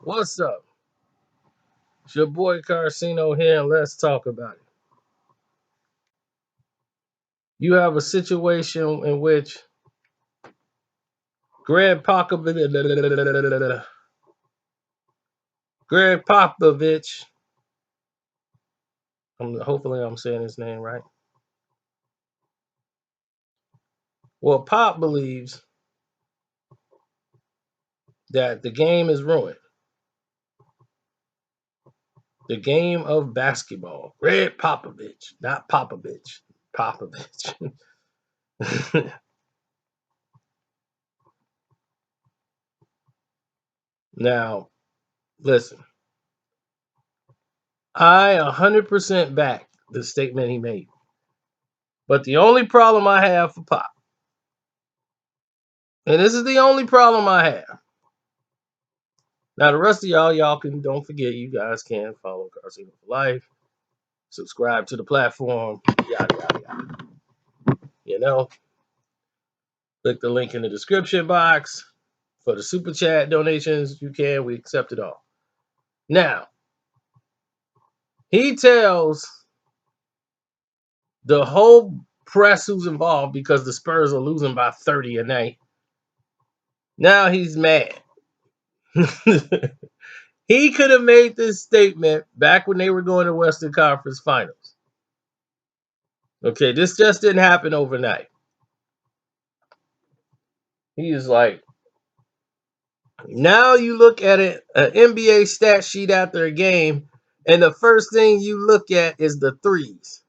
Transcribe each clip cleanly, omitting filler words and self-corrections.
What's up? It's your boy Carcino here, and let's talk about it. You have a situation in which Greg Popovich, hopefully I'm saying his name right. Well, Pop believes that the game is ruined. The game of basketball. Greg Popovich, not Popovich. Popovich. Now, listen. I 100% back the statement he made. But the only problem I have for Pop, and this is the only problem I have. Now, the rest of y'all don't forget, you guys can follow Carcino for Life, subscribe to the platform, yada, yada, yada. You know, click the link in the description box for the super chat donations. You can, we accept it all. Now, he tells the whole press who's involved because the Spurs are losing by 30 a night. Now he's mad. He could have made this statement back when they were going to Western Conference Finals. Okay, this just didn't happen overnight. He is like, now you look at it, an NBA stat sheet after a game, and the first thing you look at is the threes.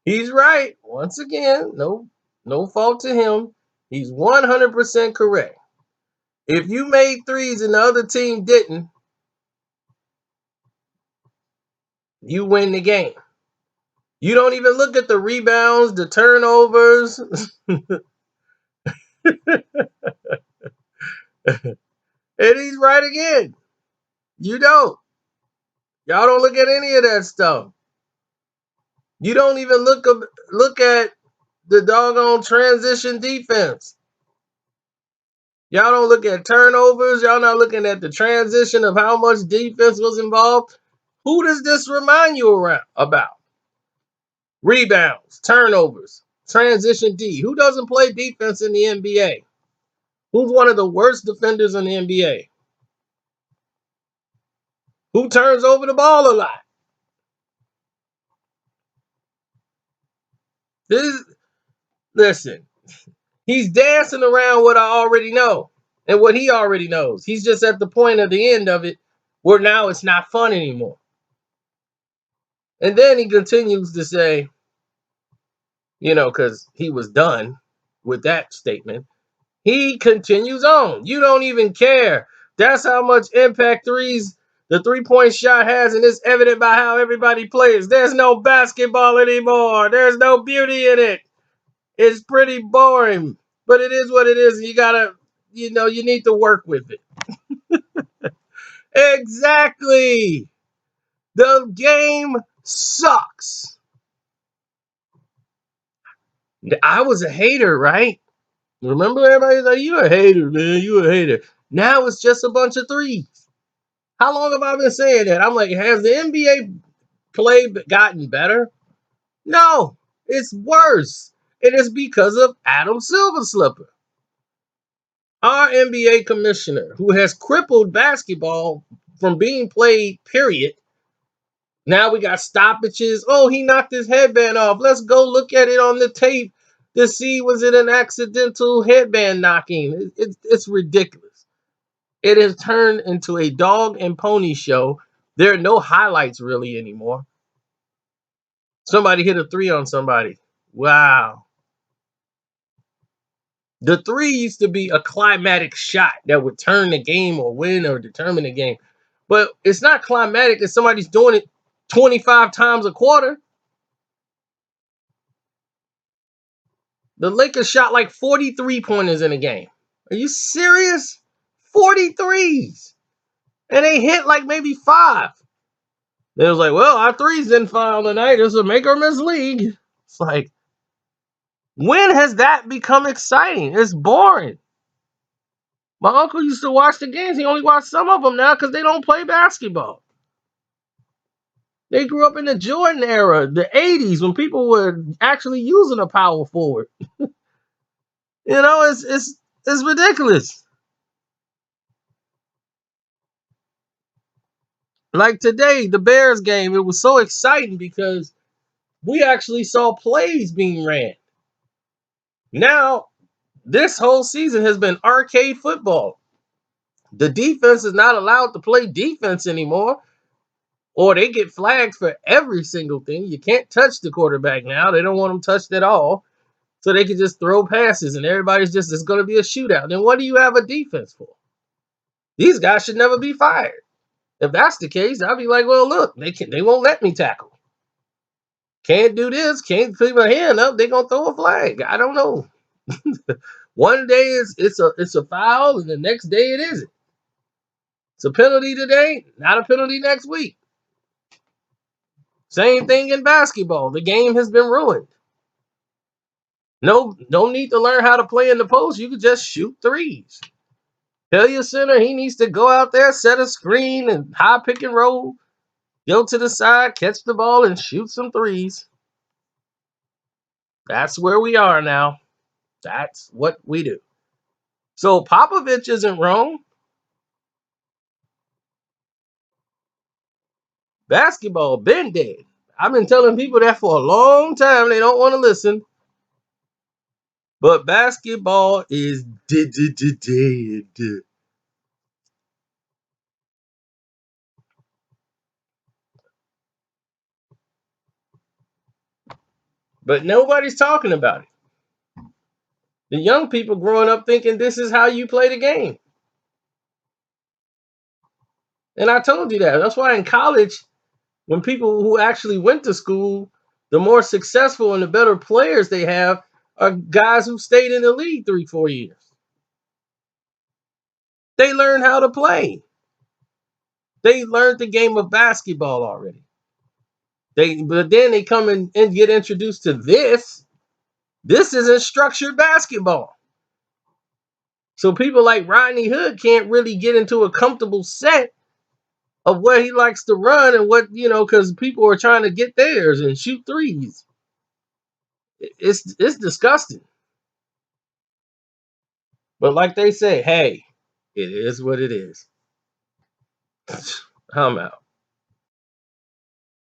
He's right. Once again, no fault to him. He's 100% correct. If you made threes and the other team didn't, you win the game. You don't even look at the rebounds, the turnovers. And he's right again. You don't. Y'all don't look at any of that stuff. You don't even look at the doggone transition defense. Y'all don't look at turnovers. Y'all not looking at the transition of how much defense was involved. Who does this remind you about? Rebounds, turnovers, transition D. Who doesn't play defense in the NBA? Who's one of the worst defenders in the NBA? Who turns over the ball a lot? Listen, he's dancing around what I already know and what he already knows. He's just at the point of the end of it where now it's not fun anymore. And then he continues to say, because he was done with that statement, he continues on. You don't even care. That's how much impact the three-point shot has, and it's evident by how everybody plays. There's no basketball anymore. There's no beauty in it. It's pretty boring, but it is what it is. You gotta, you need to work with it. Exactly. The game sucks. I was a hater, right? Remember everybody's like, you a hater, man. You a hater. Now it's just a bunch of threes. How long have I been saying that? I'm like, has the NBA play gotten better? No, it's worse. It is because of Adam Silverslipper, our NBA commissioner, who has crippled basketball from being played, period. Now we got stoppages. Oh, he knocked his headband off. Let's go look at it on the tape to see, was it an accidental headband knocking? It's ridiculous. It has turned into a dog and pony show. There are no highlights really anymore. Somebody hit a three on somebody. Wow. The three used to be a climatic shot that would turn the game or win or determine the game. But it's not climatic if somebody's doing it 25 times a quarter. The Lakers shot like 43 pointers in a game. Are you serious? 43s. And they hit like maybe 5. They was like, well, our threes didn't fall tonight. It's a make or miss league. It's like, when has that become exciting? It's boring. My uncle used to watch the games. He only watched some of them now because they don't play basketball. They grew up in the Jordan era, the 80s, when people were actually using a power forward. It's ridiculous. Like today, the Bears game, it was so exciting because we actually saw plays being ran. Now, this whole season has been arcade football. The defense is not allowed to play defense anymore, or they get flagged for every single thing. You can't touch the quarterback now. They don't want them touched at all. So they can just throw passes and everybody's just, it's going to be a shootout. Then what do you have a defense for? These guys should never be fired. If that's the case, I'll be like, well, look, they won't let me tackle. Can't do this, can't put my hand up, they're going to throw a flag. I don't know. One day it's a foul and the next day it isn't. It's a penalty today, not a penalty next week. Same thing in basketball. The game has been ruined. No need to learn how to play in the post. You can just shoot threes. Tell your center he needs to go out there, set a screen and high pick and roll, go to the side, catch the ball, and shoot some threes. That's where we are now. That's what we do. So Popovich isn't wrong. Basketball been dead. I've been telling people that for a long time. They don't want to listen. But basketball is dead. But nobody's talking about it. The young people growing up thinking this is how you play the game. And I told you that. That's why in college, when people who actually went to school, the more successful and the better players they have are guys who stayed in the league 3-4 years. They learned how to play. They learned the game of basketball already. But then they come in and get introduced to this. This isn't structured basketball. So people like Rodney Hood can't really get into a comfortable set of where he likes to run and what, because people are trying to get theirs and shoot threes. It's disgusting. But like they say, hey, it is what it is. I'm out.